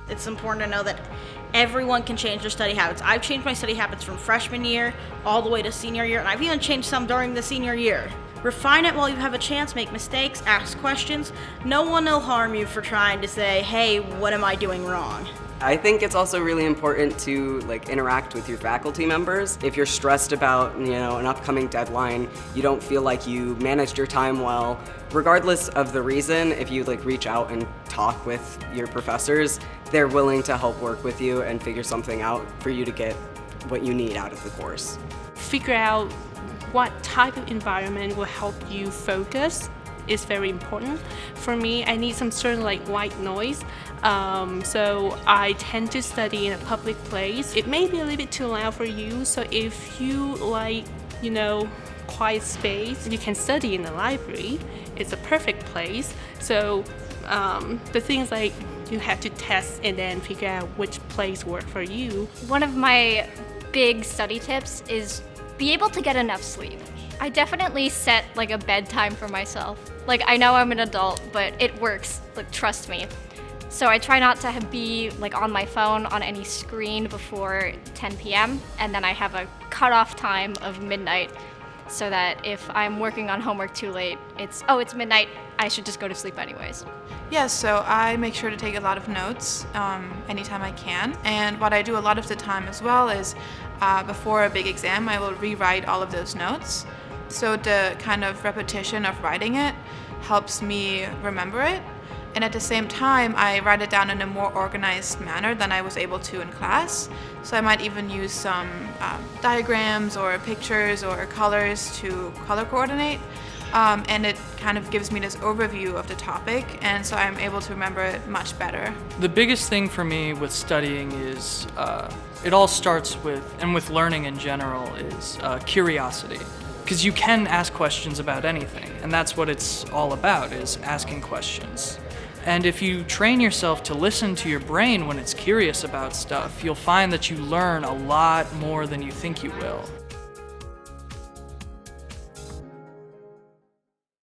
It's important to know that everyone can change their study habits. I've changed my study habits from freshman year all the way to senior year, and I've even changed some during the senior year. Refine it while you have a chance, make mistakes, ask questions. No one will harm you for trying to say, hey, what am I doing wrong? I think it's also really important to interact with your faculty members. If you're stressed about an upcoming deadline, you don't feel like you managed your time well, regardless of the reason, if you reach out and talk with your professors, they're willing to help work with you and figure something out for you to get what you need out of the course. Figure out what type of environment will help you focus is very important. For me, I need some certain white noise. So I tend to study in a public place. It may be a little bit too loud for you, so if you quiet space, you can study in the library. It's a perfect place. So the things you have to test and then figure out which place works for you. One of my big study tips is be able to get enough sleep. I definitely set a bedtime for myself. I know I'm an adult, but it works, trust me. So I try not to be on my phone on any screen before 10 p.m. and then I have a cutoff time of midnight so that if I'm working on homework too late, it's midnight, I should just go to sleep anyways. Yeah, so I make sure to take a lot of notes anytime I can. And what I do a lot of the time as well is before a big exam, I will rewrite all of those notes. So the kind of repetition of writing it helps me remember it. And at the same time, I write it down in a more organized manner than I was able to in class. So I might even use some diagrams or pictures or colors to color coordinate. And it kind of gives me this overview of the topic, and so I'm able to remember it much better. The biggest thing for me with studying is, it all starts with, and with learning in general, is curiosity. Because you can ask questions about anything, and that's what it's all about, is asking questions. And if you train yourself to listen to your brain when it's curious about stuff, you'll find that you learn a lot more than you think you will.